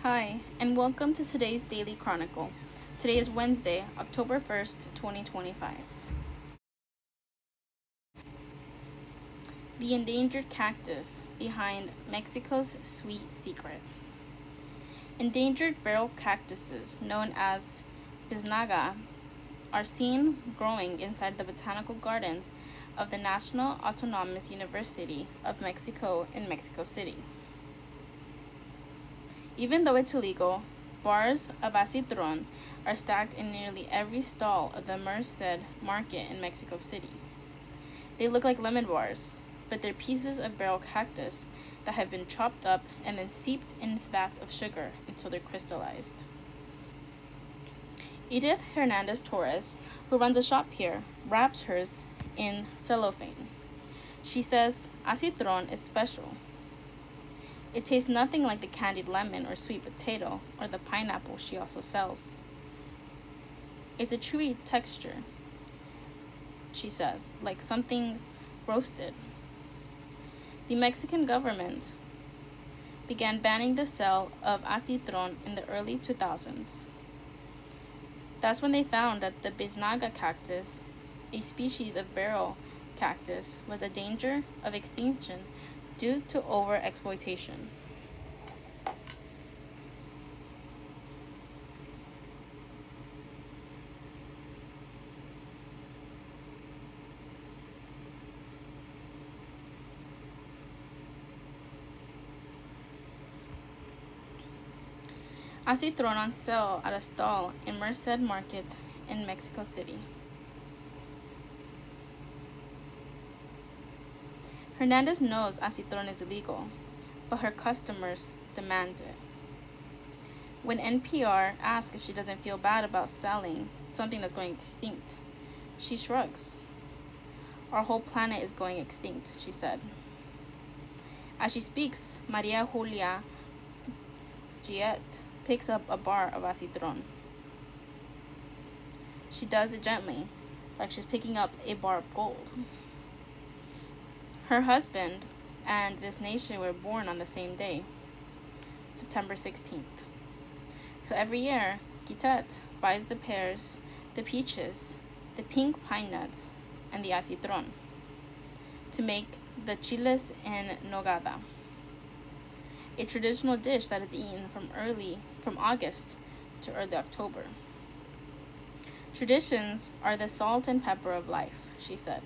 Hi, and welcome to today's Daily Chronicle. Today is Wednesday, October 1st, 2025. The endangered cactus behind Mexico's sweet secret. Endangered barrel cactuses, known as biznaga, are seen growing inside the botanical gardens of the National Autonomous University of Mexico in Mexico City. Even though it's illegal, bars of acitron are stacked in nearly every stall of the Merced market in Mexico City. They look like lemon bars, but they're pieces of barrel cactus that have been chopped up and then seeped in vats of sugar until they're crystallized. Edith Hernandez Torres, who runs a shop here, wraps hers in cellophane. She says acitron is special. It tastes nothing like the candied lemon or sweet potato or the pineapple she also sells. It's a chewy texture, she says, like something roasted. The Mexican government began banning the sale of acitron in the early 2000s. That's when they found that the biznaga cactus, a species of barrel cactus, was a danger of extinction due to overexploitation. Acitron on sale at a stall in Merced Market in Mexico City. Hernandez knows acitron is illegal, but her customers demand it. When NPR asks if she doesn't feel bad about selling something that's going extinct, she shrugs. Our whole planet is going extinct, she said. As she speaks, Maria Julia Giet picks up a bar of acitron. She does it gently, like she's picking up a bar of gold. Her husband and this nation were born on the same day, September 16th. So every year, Gitet buys the pears, the peaches, the pink pine nuts, and the acitron to make the chiles en nogada, a traditional dish that is eaten from August to early October. Traditions are the salt and pepper of life, she said.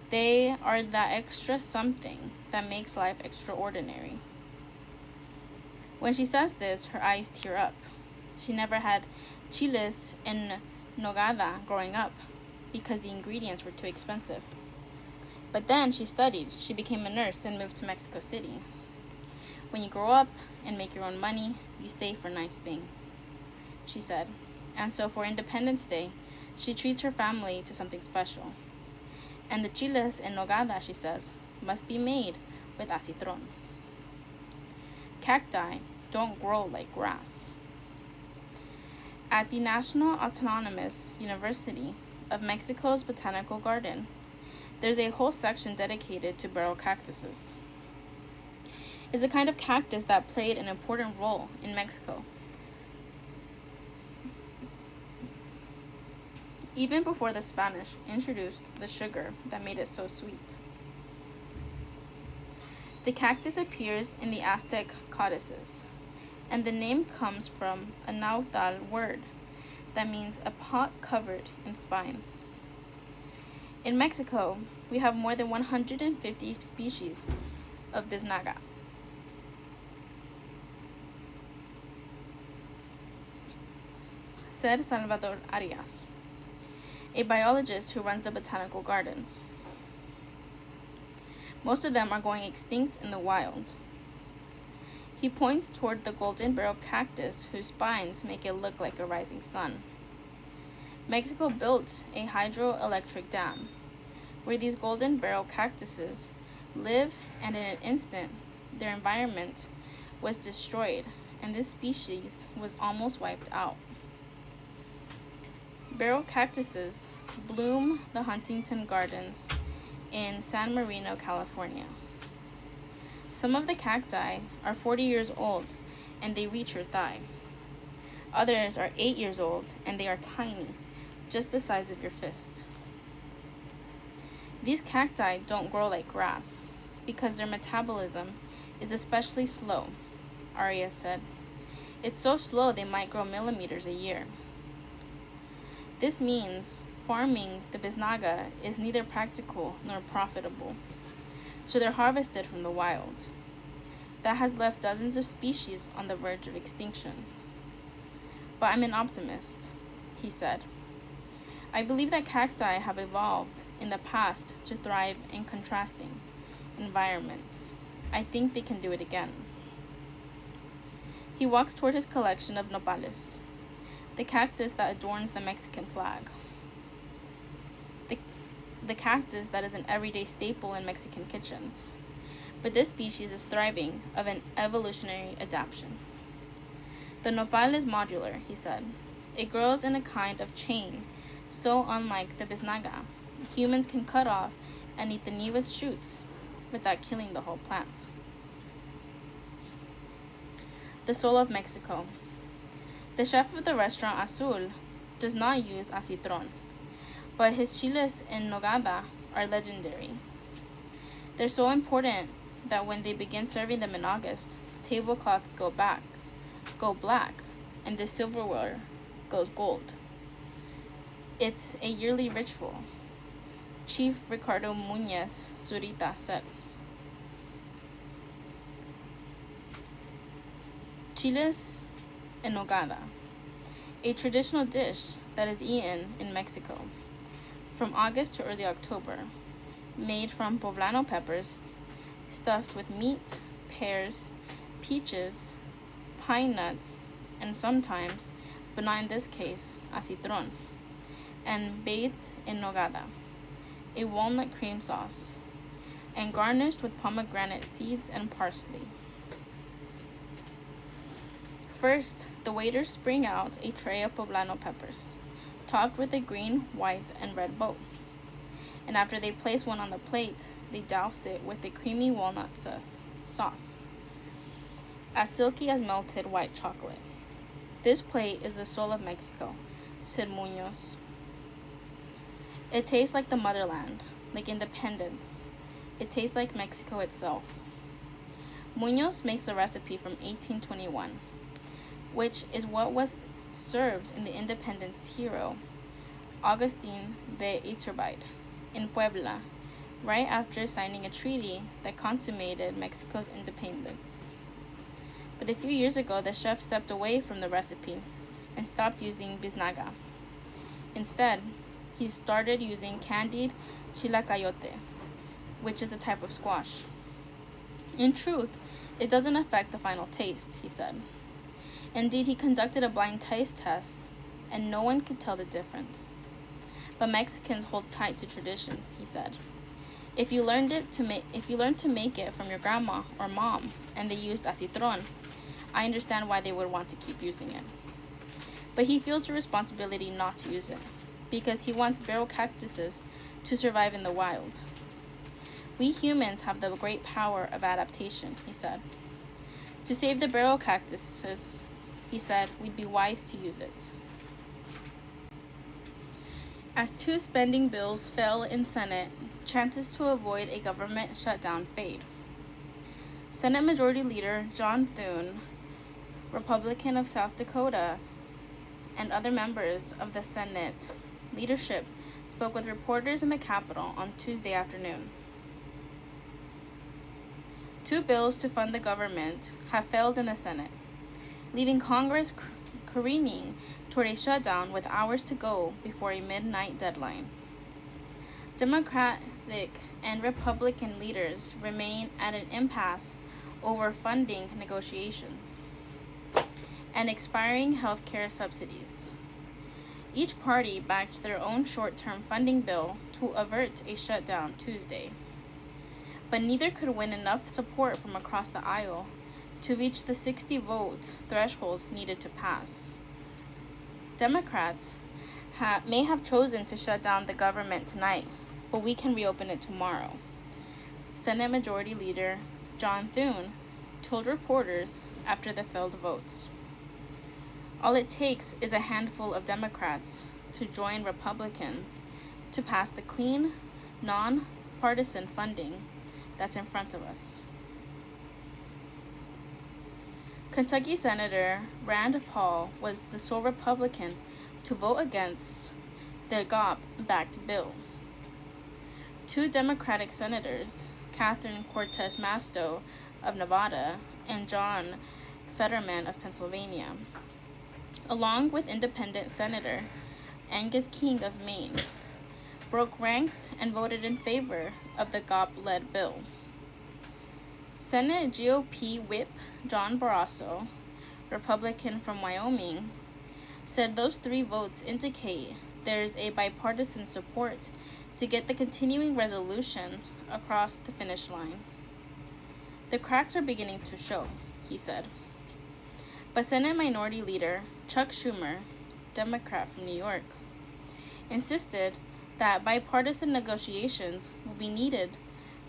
They are that extra something that makes life extraordinary. When she says this, her eyes tear up. She never had chiles en nogada growing up because the ingredients were too expensive. But then she studied, she became a nurse, and moved to Mexico City. When you grow up and make your own money, you save for nice things, she said. And so for Independence Day, she treats her family to something special. And the chiles en nogada, she says, must be made with acitron. Cacti don't grow like grass. At the National Autonomous University of Mexico's Botanical Garden, there's a whole section dedicated to barrel cactuses. It's a kind of cactus that played an important role in Mexico, even before the Spanish introduced the sugar that made it so sweet. The cactus appears in the Aztec codices, and the name comes from a Nahuatl word that means a pot covered in spines. In Mexico, we have more than 150 species of biznaga. Said Salvador Arias, a biologist who runs the botanical gardens. Most of them are going extinct in the wild. He points toward the golden barrel cactus whose spines make it look like a rising sun. Mexico built a hydroelectric dam where these golden barrel cactuses live, and in an instant their environment was destroyed and this species was almost wiped out. Barrel cactuses bloom the Huntington Gardens in San Marino, California. Some of the cacti are 40 years old and they reach your thigh. Others are 8 years old and they are tiny, just the size of your fist. These cacti don't grow like grass because their metabolism is especially slow, Arias said. It's so slow they might grow millimeters a year. This means farming the bisnaga is neither practical nor profitable, so they're harvested from the wild. That has left dozens of species on the verge of extinction. But I'm an optimist, he said. I believe that cacti have evolved in the past to thrive in contrasting environments. I think they can do it again. He walks toward his collection of nopales, the cactus that adorns the Mexican flag. The cactus that is an everyday staple in Mexican kitchens. But this species is thriving of an evolutionary adaptation. The nopal is modular, he said. It grows in a kind of chain, so unlike the bisnaga. Humans can cut off and eat the newest shoots without killing the whole plant. The soul of Mexico. The chef of the restaurant Azul does not use acitron, but his chiles en nogada are legendary. They're so important that when they begin serving them in August, tablecloths go black, and the silverware goes gold. It's a yearly ritual, Chief Ricardo Muñez Zurita said. Chiles en nogada, a traditional dish that is eaten in Mexico from August to early October, made from poblano peppers, stuffed with meat, pears, peaches, pine nuts, and sometimes, but not in this case, acitron, and bathed in nogada, a walnut cream sauce, and garnished with pomegranate seeds and parsley. First, the waiters bring out a tray of poblano peppers, topped with a green, white, and red bow. And after they place one on the plate, they douse it with a creamy walnut sauce, as silky as melted white chocolate. This plate is the soul of Mexico, said Muñoz. It tastes like the motherland, like independence. It tastes like Mexico itself. Muñoz makes a recipe from 1821, which is what was served in the independence hero, Agustin de Iturbide, in Puebla, right after signing a treaty that consummated Mexico's independence. But a few years ago, the chef stepped away from the recipe and stopped using bisnaga. Instead, he started using candied chilacayote, which is a type of squash. In truth, it doesn't affect the final taste, he said. Indeed, he conducted a blind taste test, and no one could tell the difference. But Mexicans hold tight to traditions, he said. If you learned to make it from your grandma or mom, and they used acitron, I understand why they would want to keep using it. But he feels a responsibility not to use it, because he wants barrel cactuses to survive in the wild. We humans have the great power of adaptation, he said. To save the barrel cactuses, he said, we'd be wise to use it. As 2 spending bills fell in Senate, chances to avoid a government shutdown fade. Senate Majority Leader John Thune, Republican of South Dakota, and other members of the Senate leadership spoke with reporters in the Capitol on Tuesday afternoon. 2 bills to fund the government have failed in the Senate, leaving Congress careening toward a shutdown with hours to go before a midnight deadline. Democratic and Republican leaders remain at an impasse over funding negotiations and expiring health care subsidies. Each party backed their own short-term funding bill to avert a shutdown Tuesday, but neither could win enough support from across the aisle to reach the 60-vote threshold needed to pass. Democrats may have chosen to shut down the government tonight, but we can reopen it tomorrow, Senate Majority Leader John Thune, told reporters after the failed votes. All it takes is a handful of Democrats to join Republicans to pass the clean, non-partisan funding that's in front of us. Kentucky Senator Rand Paul was the sole Republican to vote against the GOP-backed bill. Two Democratic senators, Catherine Cortez Masto of Nevada and John Fetterman of Pennsylvania, along with independent Senator Angus King of Maine, broke ranks and voted in favor of the GOP-led bill. Senate GOP Whip John Barrasso, Republican from Wyoming, said those three votes indicate there's a bipartisan support to get the continuing resolution across the finish line. The cracks are beginning to show, he said. But Senate Minority Leader Chuck Schumer, Democrat from New York, insisted that bipartisan negotiations will be needed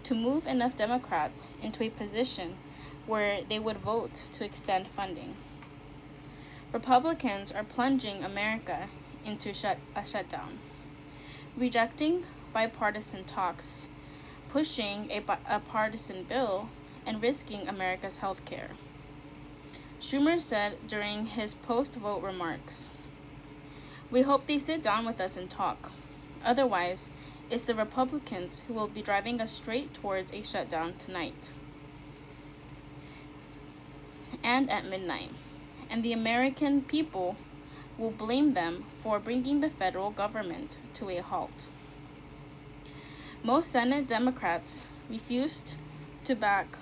to move enough Democrats into a position where they would vote to extend funding. Republicans are plunging America into a shutdown, rejecting bipartisan talks, pushing a partisan bill, and risking America's health care. Schumer said during his post-vote remarks, "We hope they sit down with us and talk. Otherwise, it's the Republicans who will be driving us straight towards a shutdown tonight and at midnight, and the American people will blame them for bringing the federal government to a halt." Most Senate Democrats refused to back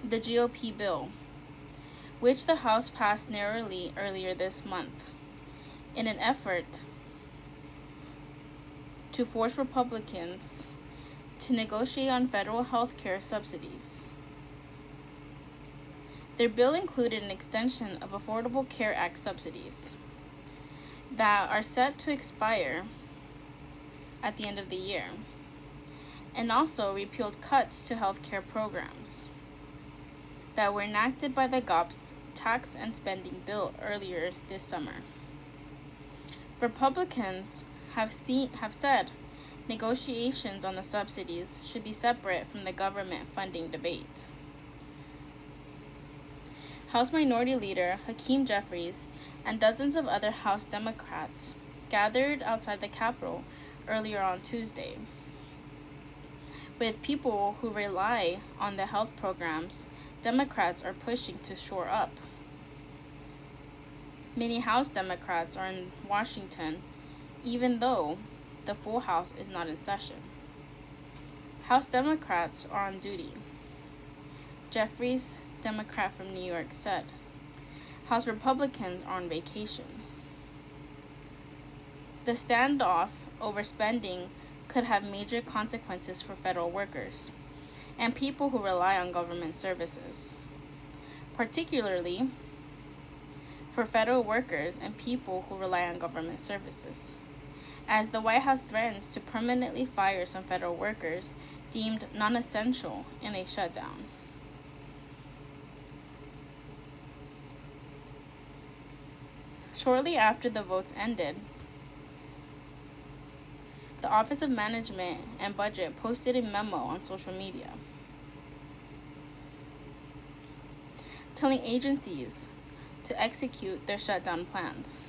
the GOP bill, which the House passed narrowly earlier this month, in an effort to force Republicans to negotiate on federal health care subsidies. Their bill included an extension of Affordable Care Act subsidies that are set to expire at the end of the year, and also repealed cuts to health care programs that were enacted by the GOP's tax and spending bill earlier this summer. Republicans have said negotiations on the subsidies should be separate from the government funding debate. House Minority Leader Hakeem Jeffries and dozens of other House Democrats gathered outside the Capitol earlier on Tuesday, with people who rely on the health programs Democrats are pushing to shore up. Many House Democrats are in Washington, even though the full House is not in session. House Democrats are on duty. Jeffries, Democrat from New York, said. House Republicans are on vacation. The standoff over spending could have major consequences for federal workers and people who rely on government services, particularly for federal workers and people who rely on government services, as the White House threatens to permanently fire some federal workers deemed non-essential in a shutdown. Shortly after the votes ended, the Office of Management and Budget posted a memo on social media telling agencies to execute their shutdown plans.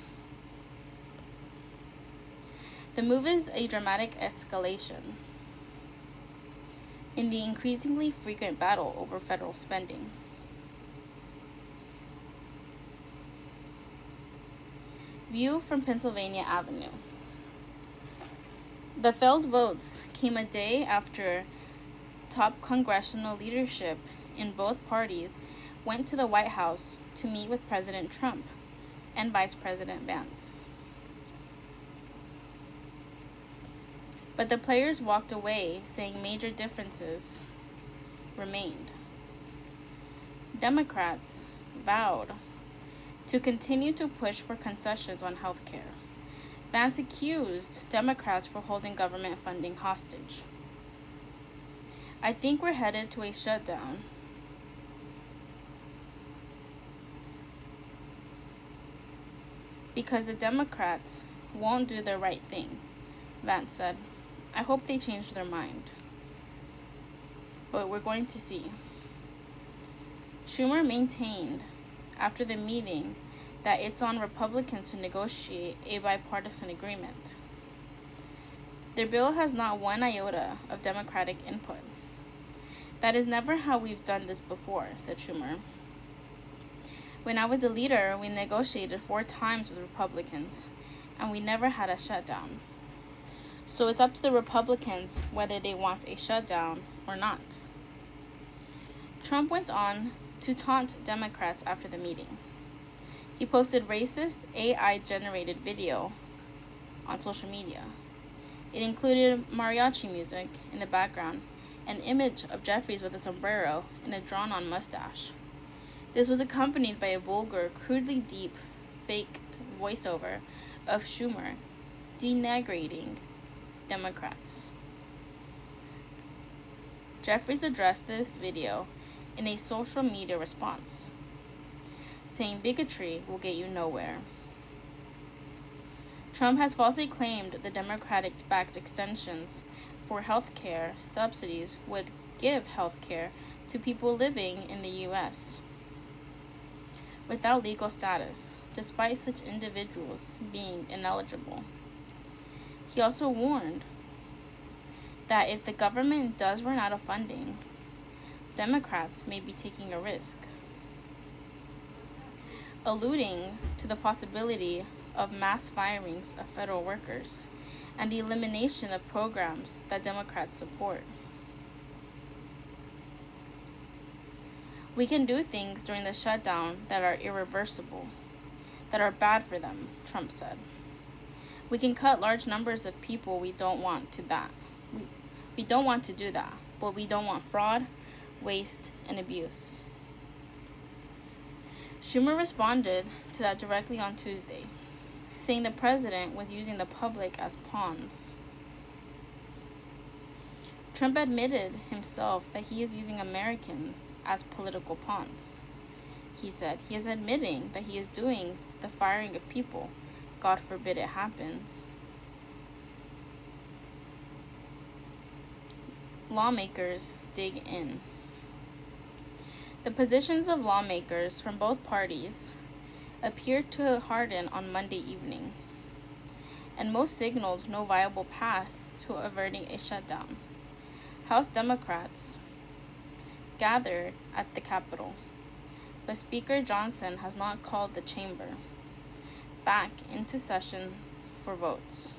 The move is a dramatic escalation in the increasingly frequent battle over federal spending. View from Pennsylvania Avenue. The failed votes came a day after top congressional leadership in both parties went to the White House to meet with President Trump and Vice President Vance. But the players walked away saying major differences remained. Democrats vowed to continue to push for concessions on health care, Vance accused Democrats for holding government funding hostage. I think we're headed to a shutdown. Because the Democrats won't do the right thing, Vance said. I hope they change their mind. But we're going to see. Schumer maintained after the meeting that it's on Republicans to negotiate a bipartisan agreement. Their bill has not one iota of Democratic input. That is never how we've done this before, said Schumer. When I was a leader, we negotiated 4 times with Republicans, and we never had a shutdown. So it's up to the Republicans whether they want a shutdown or not. Trump went on to taunt Democrats after the meeting. He posted racist AI-generated video on social media. It included mariachi music in the background, an image of Jeffries with a sombrero and a drawn-on mustache. This was accompanied by a vulgar, crudely deep, faked voiceover of Schumer denigrating Democrats. Jeffries addressed the video in a social media response, saying bigotry will get you nowhere. Trump has falsely claimed the Democratic-backed extensions for health care subsidies would give health care to people living in the U.S. without legal status, despite such individuals being ineligible. He also warned that if the government does run out of funding, Democrats may be taking a risk, alluding to the possibility of mass firings of federal workers and the elimination of programs that Democrats support. We can do things during the shutdown that are irreversible, that are bad for them, Trump said. We can cut large numbers of people we don't want to that. We don't want to do that, but we don't want fraud, waste, and abuse. Schumer responded to that directly on Tuesday, saying the president was using the public as pawns. Trump admitted himself that he is using Americans as political pawns. He said he is admitting that he is doing the firing of people. God forbid it happens. Lawmakers dig in. The positions of lawmakers from both parties appeared to harden on Monday evening, and most signaled no viable path to averting a shutdown. House Democrats gathered at the Capitol, but Speaker Johnson has not called the chamber back into session for votes,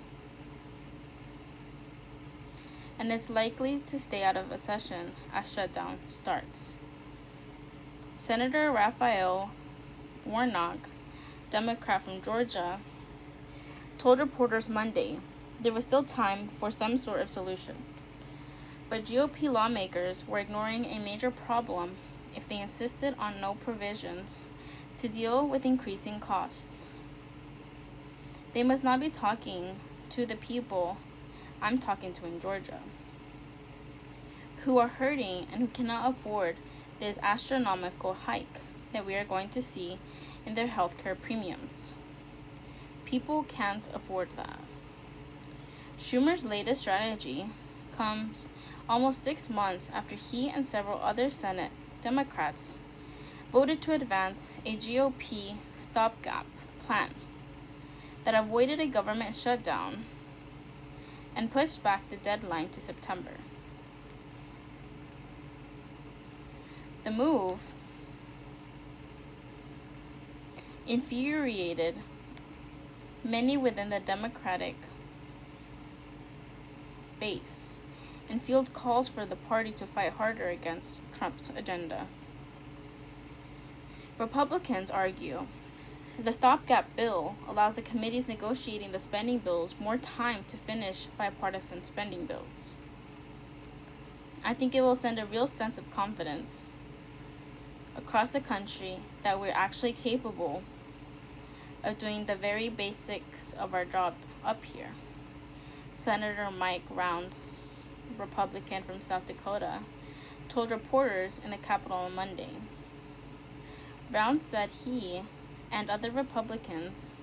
and it's likely to stay out of a session as shutdown starts. Senator Raphael Warnock, Democrat from Georgia, told reporters Monday there was still time for some sort of solution, but GOP lawmakers were ignoring a major problem if they insisted on no provisions to deal with increasing costs. They must not be talking to the people I'm talking to in Georgia, who are hurting and who cannot afford this astronomical hike that we are going to see in their healthcare premiums. People can't afford that. Schumer's latest strategy comes almost 6 months after he and several other Senate Democrats voted to advance a GOP stopgap plan that avoided a government shutdown and pushed back the deadline to September. The move infuriated many within the Democratic base and fueled calls for the party to fight harder against Trump's agenda. Republicans argue the stopgap bill allows the committees negotiating the spending bills more time to finish bipartisan spending bills. I think it will send a real sense of confidence across the country that we're actually capable of doing the very basics of our job up here. Senator Mike Rounds, Republican from South Dakota, told reporters in the Capitol on Monday. Rounds said he and other Republicans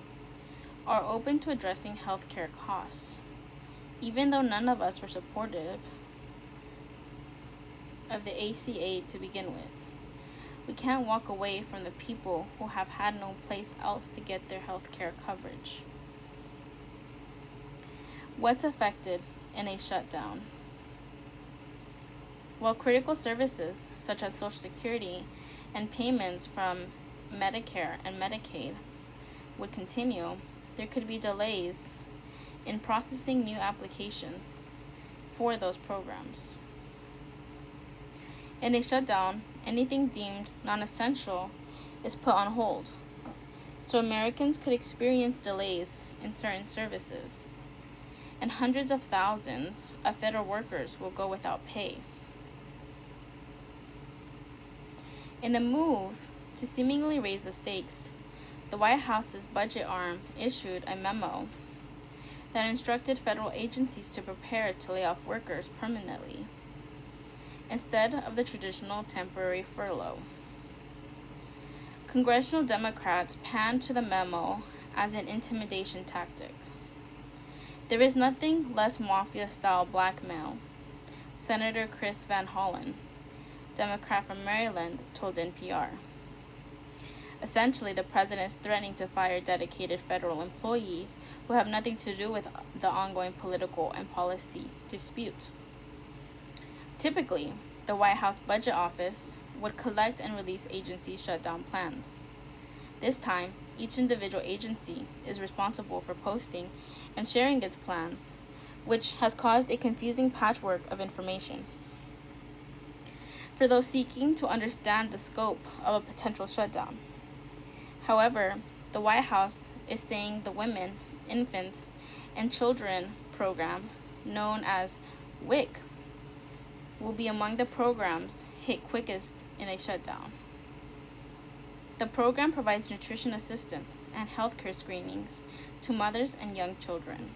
are open to addressing health care costs, even though none of us were supportive of the ACA to begin with. We can't walk away from the people who have had no place else to get their health care coverage. What's affected in a shutdown? While critical services such as Social Security and payments from Medicare and Medicaid would continue, there could be delays in processing new applications for those programs. In a shutdown, anything deemed non-essential is put on hold, so Americans could experience delays in certain services, and hundreds of thousands of federal workers will go without pay. In a move to seemingly raise the stakes, the White House's budget arm issued a memo that instructed federal agencies to prepare to lay off workers permanently, instead of the traditional temporary furlough. Congressional Democrats panned to the memo as an intimidation tactic. There is nothing less mafia-style blackmail, Senator Chris Van Hollen, Democrat from Maryland, told NPR. Essentially, the president is threatening to fire dedicated federal employees who have nothing to do with the ongoing political and policy dispute. Typically, the White House Budget Office would collect and release agency shutdown plans. This time, each individual agency is responsible for posting and sharing its plans, which has caused a confusing patchwork of information. For those seeking to understand the scope of a potential shutdown. However, the White House is saying the Women, Infants, and Children program, known as WIC, will be among the programs hit quickest in a shutdown. The program provides nutrition assistance and healthcare screenings to mothers and young children.